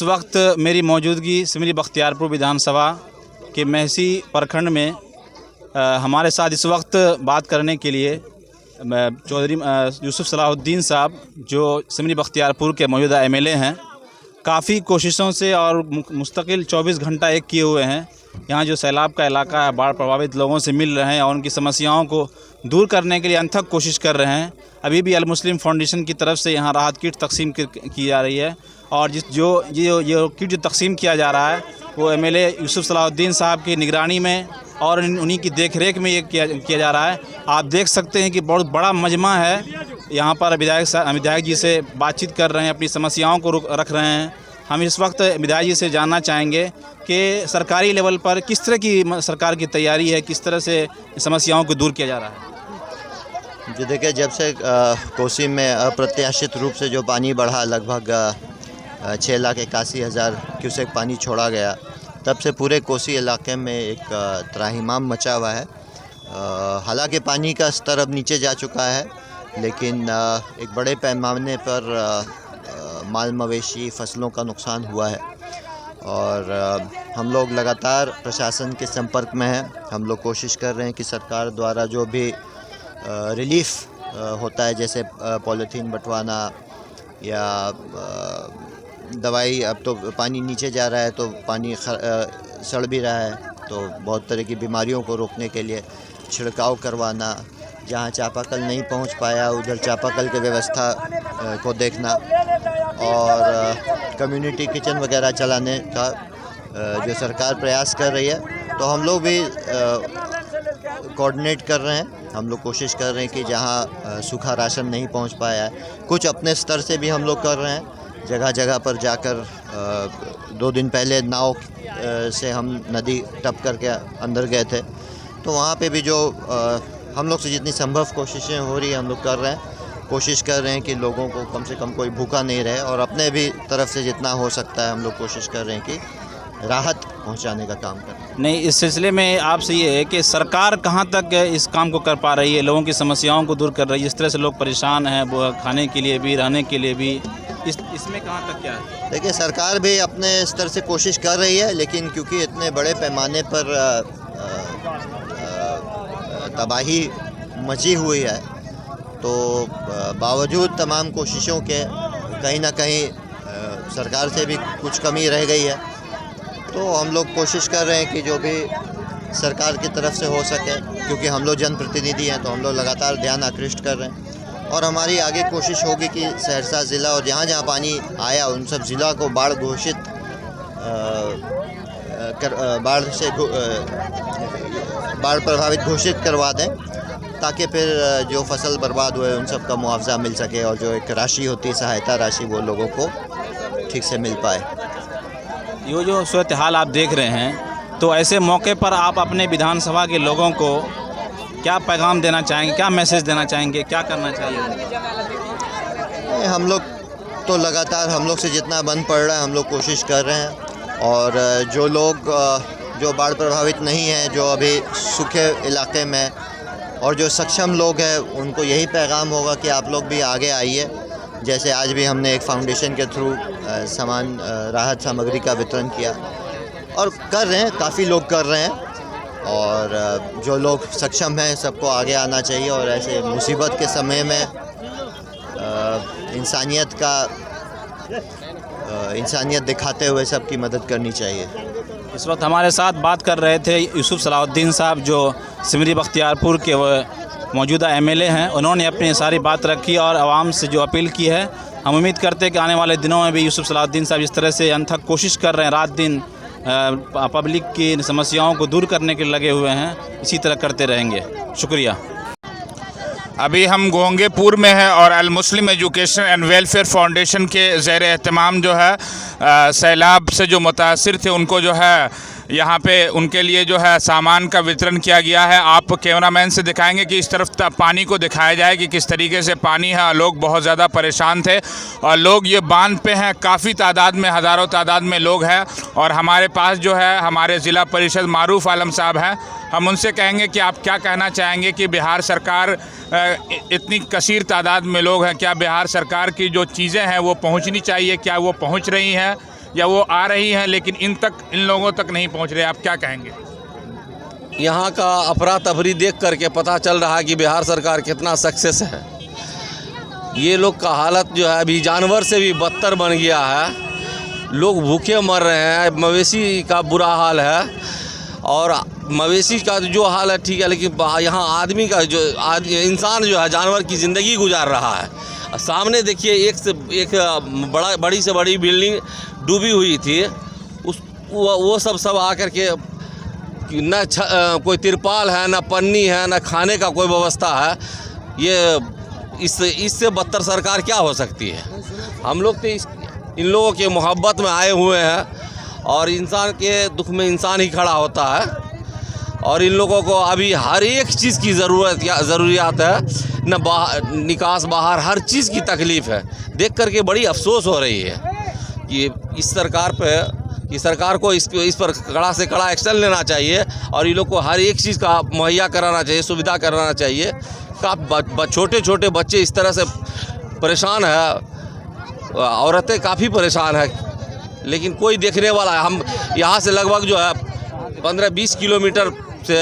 इस वक्त मेरी मौजूदगी सिमरी बख्तियारपुर विधानसभा के महसी प्रखंड में हमारे साथ इस वक्त बात करने के लिए चौधरी यूसुफ सलाहुद्दीन साहब जो सिमरी बख्तियारपुर के मौजूदा एमएलए हैं, काफ़ी कोशिशों से और मुस्तकिल 24 घंटा एक किए हुए हैं। यहाँ जो सैलाब का इलाका है, बाढ़ प्रभावित लोगों से मिल रहे हैं और उनकी समस्याओं को दूर करने के लिए अनथक कोशिश कर रहे हैं। अभी भी अल मुस्लिम फाउंडेशन की तरफ से यहाँ राहत किट तकसीम की जा रही है और जो किट जो तकसीम किया जा रहा है वो एमएलए यूसुफ सलाहुद्दीन साहब की निगरानी में और उन्हीं की देखरेख में ये किया जा रहा है। आप देख सकते हैं कि बहुत बड़ा मजमा है। यहाँ पर विधायक जी से बातचीत कर रहे हैं, अपनी समस्याओं को रख रहे हैं। हम इस वक्त विधायक जी से जानना चाहेंगे कि सरकारी लेवल पर किस तरह की सरकार की तैयारी है, किस तरह से समस्याओं को दूर किया जा रहा है। जी देखिए, जब से कोसी में अप्रत्याशित रूप से जो पानी बढ़ा, लगभग 6,81,000 क्यूसेक पानी छोड़ा गया, तब से पूरे कोसी इलाके में एक त्राहिमाम मचा हुआ है। हालांकि पानी का स्तर अब नीचे जा चुका है, लेकिन एक बड़े पैमाने पर माल मवेशी फसलों का नुकसान हुआ है और हम लोग लगातार प्रशासन के संपर्क में हैं। हम लोग कोशिश कर रहे हैं कि सरकार द्वारा जो भी रिलीफ होता है, जैसे पॉलीथीन बंटवाना या दवाई, अब तो पानी नीचे जा रहा है तो पानी सड़ भी रहा है, तो बहुत तरह की बीमारियों को रोकने के लिए छिड़काव करवाना, जहाँ चापाकल नहीं पहुँच पाया उधर चापाकल की व्यवस्था को देखना और कम्युनिटी किचन वगैरह चलाने का जो सरकार प्रयास कर रही है, तो हम लोग भी कोऑर्डिनेट कर रहे हैं। हम लोग कोशिश कर रहे हैं कि जहाँ सूखा राशन नहीं पहुंच पाया है, कुछ अपने स्तर से भी हम लोग कर रहे हैं। जगह जगह पर जाकर 2 दिन पहले नाव से हम नदी टप करके अंदर गए थे, तो वहाँ पे भी जो हम लोग से जितनी संभव कोशिशें हो रही है हम लोग कर रहे हैं। कोशिश कर रहे हैं कि लोगों को कम से कम कोई भूखा नहीं रहे और अपने भी तरफ से जितना हो सकता है हम लोग कोशिश कर रहे हैं कि राहत पहुंचाने का काम करें। नहीं, इस सिलसिले में आपसे ये है कि सरकार कहां तक इस काम को कर पा रही है, लोगों की समस्याओं को दूर कर रही है। इस तरह से लोग परेशान हैं, वो खाने के लिए भी, रहने के लिए भी, इसमें कहां तक क्या है? देखिए, सरकार भी अपने स्तर से कोशिश कर रही है, लेकिन क्योंकि इतने बड़े पैमाने पर तबाही मची हुई है, तो बावजूद तमाम कोशिशों के कहीं ना कहीं सरकार से भी कुछ कमी रह गई है। तो हम लोग कोशिश कर रहे हैं कि जो भी सरकार की तरफ से हो सके, क्योंकि हम लोग जनप्रतिनिधि हैं, तो हम लोग लगातार ध्यान आकृष्ट कर रहे हैं और हमारी आगे कोशिश होगी कि सहरसा ज़िला और जहाँ जहाँ पानी आया उन सब ज़िला को बाढ़ घोषित बाढ़ प्रभावित घोषित करवा दें, ताकि फिर जो फसल बर्बाद हुए उन सब का मुआवजा मिल सके और जो एक राशि होती है, सहायता राशि, वो लोगों को ठीक से मिल पाए। ये जो सूरत हाल आप देख रहे हैं, तो ऐसे मौके पर आप अपने विधानसभा के लोगों को क्या पैगाम देना चाहेंगे, क्या मैसेज देना चाहेंगे, क्या करना चाहिए? हम लोग तो लगातार, हम लोग से जितना बन पड़ रहा है हम लोग कोशिश कर रहे हैं और जो लोग जो बाढ़ प्रभावित नहीं हैं, जो अभी सूखे इलाके में और जो सक्षम लोग हैं, उनको यही पैगाम होगा कि आप लोग भी आगे आइए। जैसे आज भी हमने एक फाउंडेशन के थ्रू सामान, राहत सामग्री का वितरण किया और कर रहे हैं, काफ़ी लोग कर रहे हैं और जो लोग सक्षम हैं सबको आगे आना चाहिए और ऐसे मुसीबत के समय में इंसानियत दिखाते हुए सबकी मदद करनी चाहिए। इस वक्त हमारे साथ बात कर रहे थे यूसुफ सलाहुद्दीन साहब, जो सिमरी बख्तियारपुर के मौजूदा एमएलए हैं। उन्होंने अपनी सारी बात रखी और आवाम से जो अपील की है। हम उम्मीद करते हैं कि आने वाले दिनों में भी यूसुफ सलाहुद्दीन साहब इस तरह से अनथक कोशिश कर रहे हैं, रात दिन पब्लिक की समस्याओं को दूर करने के लिए लगे हुए हैं। इसी तरह करते रहेंगे। शुक्रिया। अभी हम गोंगेपुर में हैं और अल मुस्लिम एजुकेशन एंड वेलफेयर फाउंडेशन के ज़ेर एहतमाम जो है सैलाब से जो मुतासिर थे उनको जो है यहाँ पे उनके लिए जो है सामान का वितरण किया गया है। आप कैमरामैन से दिखाएंगे कि इस तरफ पानी को दिखाया जाए कि किस तरीके से पानी है। लोग बहुत ज़्यादा परेशान थे और लोग ये बांध पे हैं, काफ़ी तादाद में, हज़ारों तादाद में लोग हैं और हमारे पास जो है हमारे ज़िला परिषद मारूफ आलम साहब हैं। हम उनसे कहेंगे कि आप क्या कहना चाहेंगे कि बिहार सरकार, इतनी कसीर तादाद में लोग हैं, क्या बिहार सरकार की जो चीज़ें हैं वो पहुंचनी चाहिए, क्या वो पहुंच रही हैं? या वो आ रही हैं लेकिन इन लोगों तक नहीं पहुंच रहे, आप क्या कहेंगे? यहाँ का अफरा तफरी देख करके पता चल रहा है कि बिहार सरकार कितना सक्सेस है। ये लोग का हालत जो है अभी जानवर से भी बदतर बन गया है। लोग भूखे मर रहे हैं, मवेशी का बुरा हाल है। और मवेशी का जो हाल है ठीक है, लेकिन यहाँ आदमी का जो इंसान जो है जानवर की ज़िंदगी गुजार रहा है। सामने देखिए एक से एक बड़ी से बड़ी बिल्डिंग डूबी हुई थी, वो सब आकर के न कोई तिरपाल है, न पन्नी है, न खाने का कोई व्यवस्था है। ये इससे बदतर सरकार क्या हो सकती है? हम लोग तो इन लोगों के मोहब्बत में आए हुए हैं और इंसान के दुख में इंसान ही खड़ा होता है। और इन लोगों को अभी हर एक चीज़ की ज़रूरियात है, निकास बाहर हर चीज़ की तकलीफ़ है। देख कर के बड़ी अफसोस हो रही है कि इस सरकार को इस पर कड़ा से कड़ा एक्शन लेना चाहिए और इन लोग को हर एक चीज़ का मुहैया कराना चाहिए, सुविधा कराना चाहिए। छोटे छोटे बच्चे इस तरह से परेशान है, औरतें काफ़ी परेशान है, लेकिन कोई देखने वाला है। हम यहाँ से लगभग जो है 15-20 किलोमीटर से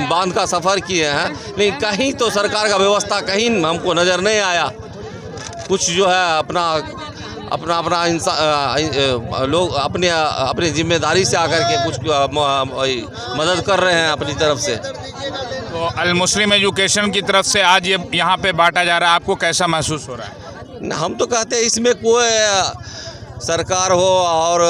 बांध का सफ़र किए हैं, लेकिन कहीं तो सरकार का व्यवस्था कहीं हमको नज़र नहीं आया। कुछ जो है अपना लोग अपने जिम्मेदारी से आकर के कुछ मदद कर रहे हैं अपनी तरफ से। तो अल मुस्लिम एजुकेशन की तरफ से आज ये यहाँ पे बांटा जा रहा है, आपको कैसा महसूस हो रहा है? हम तो कहते हैं इसमें कोई सरकार हो और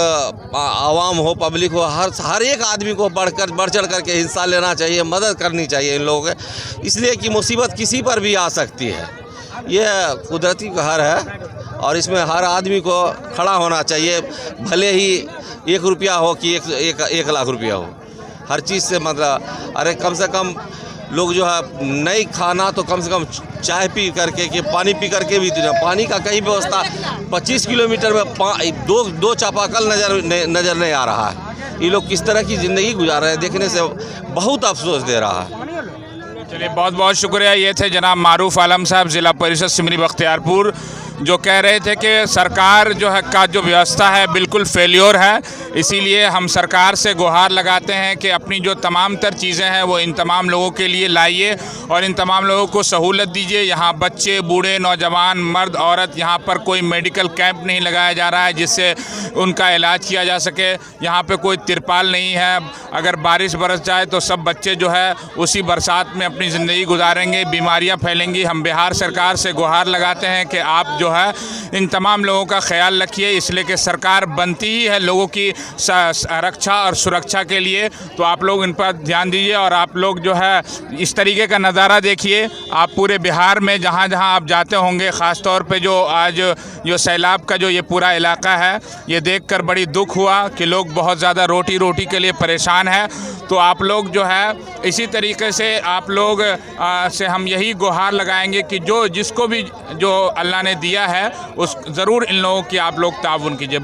आवाम हो, पब्लिक हो, हर एक आदमी को बढ़ चढ़ करके हिस्सा लेना चाहिए, मदद करनी चाहिए इन लोगों को, इसलिए कि मुसीबत किसी पर भी आ सकती है। ये कुदरती कहर है और इसमें हर आदमी को खड़ा होना चाहिए, भले ही 1 रुपया हो कि 1 लाख रुपया हो। हर चीज़ से मतलब अरे कम से कम लोग जो है नहीं खाना तो कम से कम चाय पी करके कि पानी पी करके भी पानी का कहीं व्यवस्था 25 किलोमीटर में दो चापाकल नज़र नहीं आ रहा है। ये लोग किस तरह की ज़िंदगी गुजार रहे हैं, देखने से बहुत अफसोस दे रहा है। चलिए बहुत बहुत शुक्रिया। ये थे जनाब मारूफ आलम साहब, ज़िला परिषद सिमरी बख्तियारपुर, जो कह रहे थे कि सरकार जो है का जो व्यवस्था है बिल्कुल फेल्योर है। इसीलिए हम सरकार से गुहार लगाते हैं कि अपनी जो तमाम तर चीज़ें हैं वो इन तमाम लोगों के लिए लाइए और इन तमाम लोगों को सहूलत दीजिए। यहाँ बच्चे, बूढ़े, नौजवान, मर्द, औरत, यहाँ पर कोई मेडिकल कैंप नहीं लगाया जा रहा है जिससे उनका इलाज किया जा सके। यहाँ पे कोई तिरपाल नहीं है, अगर बारिश बरस जाए तो सब बच्चे जो है उसी बरसात में अपनी ज़िंदगी गुजारेंगे, बीमारियाँ फैलेंगी। हम बिहार सरकार से गुहार लगाते हैं कि आप जो है इन तमाम लोगों का ख्याल रखिए, इसलिए कि सरकार बनती ही है लोगों की रक्षा और सुरक्षा के लिए। तो आप लोग इन पर ध्यान दीजिए और आप लोग जो है इस तरीके का नज़ारा देखिए। आप पूरे बिहार में जहाँ जहाँ आप जाते होंगे, ख़ास तौर पे जो आज जो सैलाब का जो ये पूरा इलाका है, ये देखकर बड़ी दुख हुआ कि लोग बहुत ज़्यादा रोटी के लिए परेशान हैं। तो आप लोग जो है इसी तरीके से आप लोग से हम यही गुहार लगाएंगे कि जिसको भी जो अल्लाह ने दिया है उस ज़रूर इन लोगों की आप लोग ताउन कीजिए।